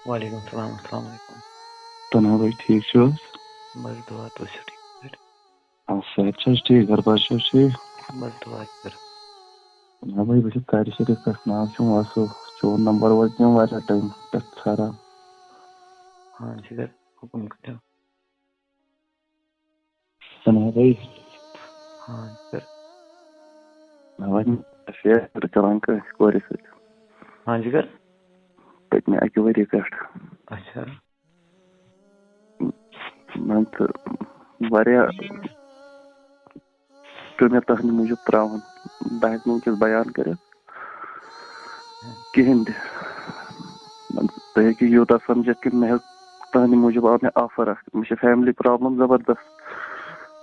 وعلیکم السلام السلام علیکم. تنہا بھائی ٹھیک چھو حظ؟ بس دعا تو سے ٹھیک. صحت چھا حظ ٹھیک گھر بار چھا حظ ٹھیک؟ بس دعا کر. تنہا بھائی بہٕ چھُس تارِ شریٖف پٮ۪ٹھ ناو چھُم واصف چون نمبر ووت مےٚ واریاہ ٹایم پٮ۪ٹھ ژھاران. ہاں جگر حکم کرو. تنہا بھائی ہاں جگر. مےٚ وَنہِ افیر چلان کٲنٛسہِ کورِ سۭتۍ ہاں جگر. پٔتمہِ اَکہِ ؤری پٮ۪ٹھ. اچھا. مان ژٕ واریاہ پیوٚو مےٚ تُہنٛدِ موٗجوٗب ترٛاوُن. بہٕ ہٮ۪کہٕ نہٕ وٕنکٮ۪س بیان کٔرِتھ کِہیٖنۍ تہِ. مان ژٕ تُہۍ ہیٚکِو یوٗتاہ سَمجِتھ کہِ مےٚ ہیوٚک تُہنٛدِ موٗجوٗب آو مےٚ آفر اکھ. مےٚ چھِ فیملی پرابلم زبردست.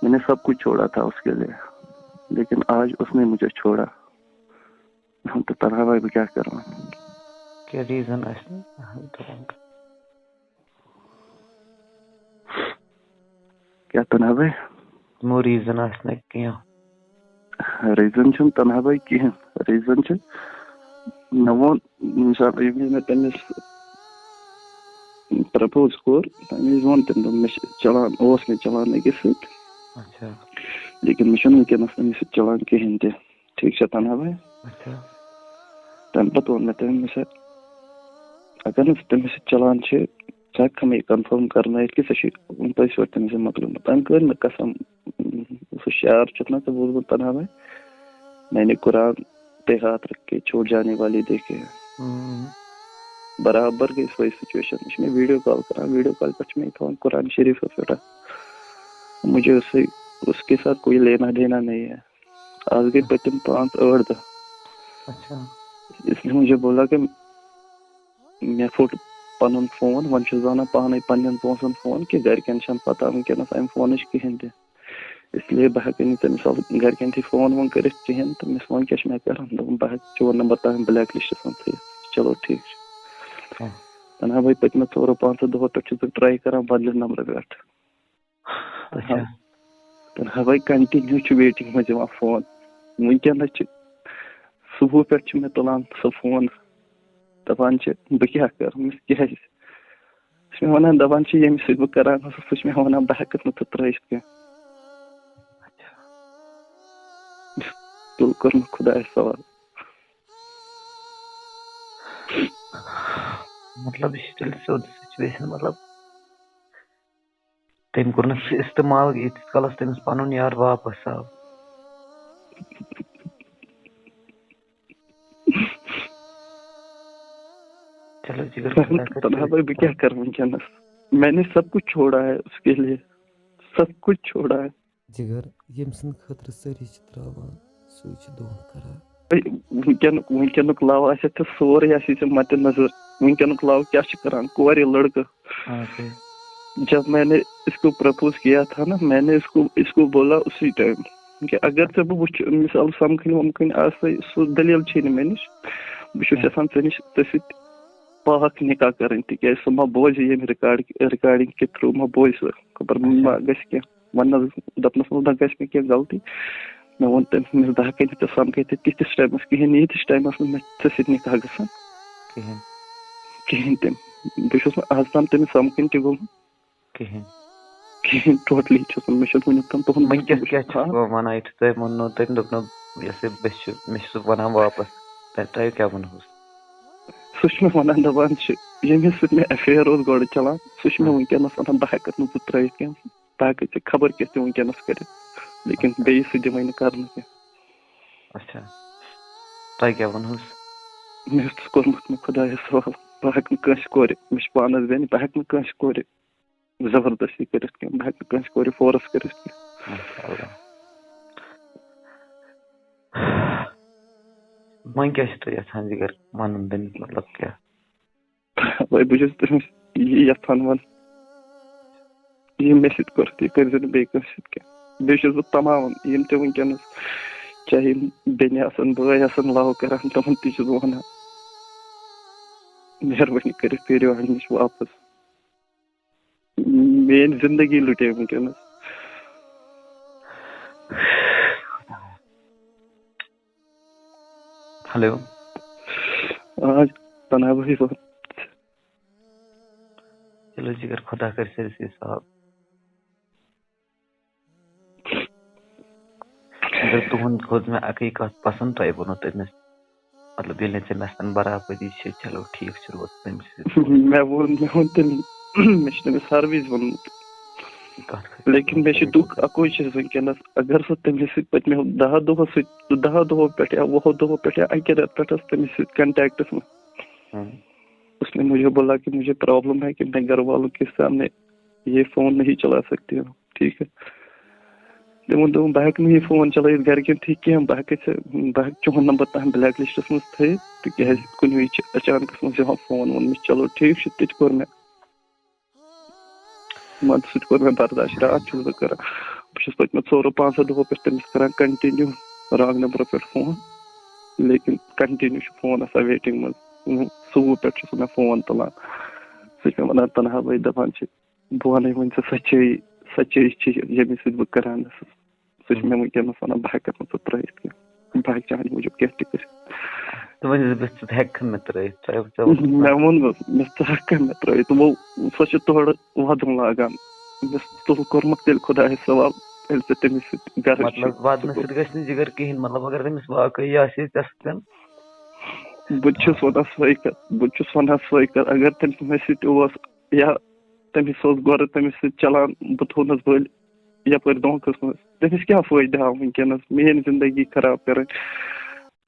میں نے سب کچھ چھوڑا تھا اس کے لیے لیکن آج اس نے مجھے چھوڑا. تو تنہا بھائی میں کیا کروں؟ کیا ریزن کیا تنہا بھائی؟ تمو ریزن آسنا کینٛہہ. ریٖزن چھُنہٕ تنہا بھائی کِہیٖنۍ. ریٖزن چھُ مےٚ ووٚن مِثال ییٚمہِ وِزِ مےٚ تٔمِس پرٛپوز کوٚر تَمہِ وِزِ ووٚن تٔمۍ دوٚپ مےٚ چھِ چلان اوس مےٚ چلان أکِس سۭتۍ اچھا لیکن مےٚ چھُنہٕ وٕنکٮ۪نس تٔمِس سۭتۍ چلان کِہیٖنۍ تہِ. ٹھیٖک چھا تنہا بھائی؟ اچھا. تَمہِ پتہٕ ووٚن مےٚ تٔمۍ مےٚ اگر نہٕ ژٕ تٔمِس سۭتۍ چلان چھِ ژٕ ہٮ۪ککھا مےٚ یہِ کنفٲرٕم کرنٲیِتھ کہِ ژےٚ چھُے پٔزۍ پٲٹھۍ تٔمِس سۭتۍ مۄکلیومُت. تٔمۍ کٔر مےٚ قسم سُہ شعر چھُکھ نا ژےٚ بوٗزمُت تنہا بھائی میں نے قرآن پہ ہاتھ رکھ کے چھوڑ جانے والی دیکھے. برابر گٔے سۄے سُچویشن. یہِ چھُ مےٚ ویٖڈیو کال کران. ویٖڈیو کال پٮ۪ٹھ چھُ مےٚ یہِ تھاوان قرآن شریٖفس پٮ۪ٹھ. مجھے اس کے ساتھ کوئی لینا دینا نہیں ہے. آج گٔے پٔتِم 5-8 دۄہ. اچھا. اس لیے مجھے بولا کہ مےٚ پھوٚٹ پنُن فون. وۄنۍ چھُس بہٕ وَنان پانے پننٮ۪ن پونٛسن فون کہِ گرِکٮ۪ن چھَنہٕ پتہ وٕنکٮ۪نس امہِ فونٕچ کِہینۍ تہِ. اس لیے بہٕ ہٮ۪کے نہٕ ژےٚ مِثال گرِکٮ۪ن تھی فون وون کٔرِتھ کِہینۍ تہٕ مےٚ ووٚن کیٛاہ چھُ مےٚ کرُن. دوٚپُن بہٕ ہٮ۪کہٕ چون نمبر تام بلیک لسٹس منٛز تھٲیِتھ. چلو ٹھیٖک چھُ. تنہا بھائی پٔتمہِ 4-5 دۄہو پٮ۪ٹھ چھُس بہٕ ٹراے کران بدلہِ نمبرٕ پٮ۪ٹھ. تنہا بھائی کنٹِنیوٗ چھُ ویٹنگ منٛز یِوان فون. وٕنکٮ۪نس چھِ صبحو پٮ۪ٹھ چھُ مےٚ تُلان سُہ فون دپان چھِ بہٕ کیٛاہ کرٕ. کیٛازِ سُہ چھُ مےٚ ونان دپان چھِ ییٚمِس سۭتۍ بہٕ کران اوسُس سُہ چھُ مےٚ ونان بہٕ ہٮ۪کَکھ نہٕ ژٕ ترٲیِتھ کینٛہہ. تیٚلہِ کوٚر مےٚ خۄدایس سوال. مطلب یہ تیٚلہِ سیوٚد سُچویشن. مطلب تٔمۍ کوٚر نہٕ سُہ استعمال ییٖتِس کالس تٔمِس پنُن یار واپس آو. چلو جگر تنہا بھائی میں کیا کروں وٕنکٮ۪نس. میں نے سب کچھ چھوڑا ہے اس کے لیے. سب کچھ چھوڑا ہے. جگر ییٚمہِ سٕنٛدِ خٲطرٕ سٲری چھِ ترٛاوان سُے چھُ دھوکہٕ کران. وٕنکٮ۪نُک لو آسہِ ژےٚ سورُے آسی ژےٚ مدِ نظر. وٕنکٮ۪نُک لو کیٛاہ چھُ کران کورِ لڑکہٕ. جب میں نے اس کو پرپوز کیا تھا نا میں نے اس کو بولا اسی ٹائم کہ اگر ژےٚ بہٕ وٕچھِ مِثال سمکھٕنۍ ومکھٕنۍ آسے سُہ دٔلیٖل چھے نہٕ مےٚ نِش. بہٕ چھُس یژھان ژےٚ نِش ژےٚ سۭتۍ پاک نِکاح کَرٕنۍ تِکیٛازِ سُہ ما بوزِ ییٚمہِ رِکاڈِنٛگ کہِ تھرٛوٗ ما بوزِ سُہ خبر ما گژھِ کینٛہہ وَننَس دَپنَس منٛز ما گژھِ مےٚ کینٛہہ غلطی. مےٚ ووٚن تٔمِس بہٕ ہٮ۪کَے نہٕ ژےٚ سَمکھٲیِتھ تِتھِس ٹایمَس کِہیٖنۍ. ییٖتِس ٹایمَس نہٕ مےٚ ژےٚ سۭتۍ نِکاح گژھان کِہیٖنۍ تہِ. بہٕ چھُس نہٕ آز تام تٔمِس سَمکھٕنۍ تہِ گوٚمُت کِہیٖنۍ. ٹوٹلی چھُس نہٕ. مےٚ چھُ وٕنیُک تام تُہُنٛد وٕنکٮ۪س کیٛاہ چھُ وَنان یِتھُے تۄہہِ ووٚننو تٔمۍ دوٚپنو یۄسہٕ مےٚ چھُ سُہ وَنان واپس تۄہہِ کیٛاہ ووٚنہوس؟ سُہ چھُ مےٚ وَنان دَپان چھِ ییٚمِس سۭتۍ مےٚ ایفیر اوس گۄڈٕ چلان سُہ چھُ مےٚ وٕنکٮ۪نس وَنان بہٕ ہٮ۪کَکھ نہٕ ژٕ ترٛٲیِتھ کینٛہہ. بہٕ ہٮ۪کَے ژےٚ خبر کیٛاہ تہِ وٕنکٮ۪نس کٔرِتھ لیکن بیٚیِس سۭتۍ دِمَے نہٕ کرنہٕ کینٛہہ. اچھا تۄہہِ کیٛاہ ووٚنہوس؟ مےٚ اوس کوٚرمُت مےٚ خۄدایَس سوال بہٕ ہٮ۪کہٕ نہٕ کٲنٛسہِ کورِ مےٚ چھِ پانَس بیٚنہِ بہٕ ہٮ۪کہٕ نہٕ کٲنٛسہِ کورِ زبردستی کٔرِتھ کینٛہہ. بہٕ ہٮ۪کہٕ نہٕ کٲنٛسہِ کورِ فورس کٔرِتھ کینٛہہ. وۄنۍ کیٛاہ چھُ تُہۍ یژھان جگر وَنُن تٔمِس مطلب کیٛاہ؟ بہٕ چھُس تٔمِس یی یژھان وَنُن یہِ مےٚ سۭتۍ کوٚر تہِ کٔرۍزِ نہٕ بیٚیہِ کٲنٛسہِ سۭتۍ کینٛہہ. بیٚیہِ چھُس بہٕ تمام یِم تہِ وٕنکٮ۪نس چاہے بیٚنہِ آسن بٲے آسن لو کران تِمن تہِ چھُس بہٕ وَنان مہربٲنی کٔرِتھ پھیرِو اَمہِ نِش واپس. میٲنۍ زندگی لُٹے وٕنکٮ۪نس. ہیلو آ تنہا بھائی دل جگر خدا کر سٲرسٕے صاف مگر تُہُنٛد کھوٚت مےٚ اَکٕے کَتھ پَسنٛد تۄہہِ ووٚنوٕ تٔمِس مطلب ییٚلہِ نہٕ ژےٚ مےٚ سۭتۍ برابٔدی چھِ چلو ٹھیٖک چھُ روز تٔمِس سۭتۍ مےٚ ووٚن تٔمۍ مےٚ چھُ تٔمِس ہر وِزِ ووٚنمُت لیکن مےٚ چھُ دُکھ اَکُے چیٖز وٕنکٮ۪نَس اگر سُہ تٔمِس سۭتۍ پٔتمیو 10 دۄہو پٮ۪ٹھ یا 20 دۄہو پٮ۪ٹھ یا اَکہِ رٮ۪تہٕ پٮ۪ٹھ ٲس تٔمِس سۭتۍ کنٹیکٹَس منٛز اس نے مجھے بولا کہ مجھے پرابلم ہے کہ میں گھر والوں کے سامنے یہ فون نہیں چلا سکتی ہوں ٹھیک ہے تِمو دوٚپ بہٕ ہٮ۪کہٕ نہٕ یہِ فون چلٲیِتھ گرِکٮ۪ن ٹھیٖک کینٛہہ بہٕ ہٮ۪کہٕ چون نمبر تام بلیک لسٹس منٛز تھٲیِتھ تِکیٛازِ کُنہِ وِزِ چھِ اچانکس منٛز یِوان فون وون مےٚ چلو ٹھیٖک چھُ تہِ تہِ کوٚر مےٚ مان سُہ تہِ کوٚر مےٚ برداش راتھ چھُس بہٕ کران بہٕ چھُس پٔتمیو 4-5 دۄہو پٮ۪ٹھ تٔمِس کران کنٹِنیوٗ رانٛگ نمبرٕ پٮ۪ٹھ فون لیکن کنٹِنیوٗ چھُ فون آسان ویٹِنگ منٛز صُبحہٕ پٮ۪ٹھ چھُ سُہ مےٚ فون تُلان سُہ چھُ مےٚ ونان تنہا بھائی دپان چھِ بہٕ وَنَے وۄنۍ ژےٚ سچٲیی چھِ ییٚمِس سۭتۍ بہٕ کران ٲسٕس سُہ چھُ مےٚ وٕنکٮ۪نس وَنان بہٕ ہٮ۪کَکھ نہٕ ژٕ ترٲیِتھ کینٛہہ بہٕ ہٮ۪کہٕ چانہِ موٗجوٗب کینٛہہ تہِ کٔرِتھ ژٕ ہٮ۪ککھ مےٚ ترٲیِتھ مےٚ ووٚنمَس مےٚ ژٕ ہٮ۪ککھ مےٚ ترٲیِتھ دوٚپمو سۄ چھِ تورٕ وَدُن لاگان مےٚ ژٕ کوٚرمُت تیٚلہِ خۄدایَس سوال ییٚلہِ ژٕ تٔمِس سۭتۍ گرٕ مطلب وَدنہٕ سۭتۍ گژھِ نہٕ جِگر کِہیٖنۍ مطلب اگر تٔمِس واقعی آسہِ ژےٚ سۭتۍ بہٕ تہِ چھُس وَنان سۄے کَتھ اگر تٔمِس مےٚ سۭتۍ اوس یا تٔمِس اوس گۄڈٕ تٔمِس سۭتۍ چلان بہٕ تھوٚونَس بٔلۍ یَپٲرۍ دھونٛکھَس منٛز تٔمِس کیٛاہ فٲیدٕ آو وٕنکٮ۪نَس میٛٲنۍ زندگی خراب کَرٕنۍ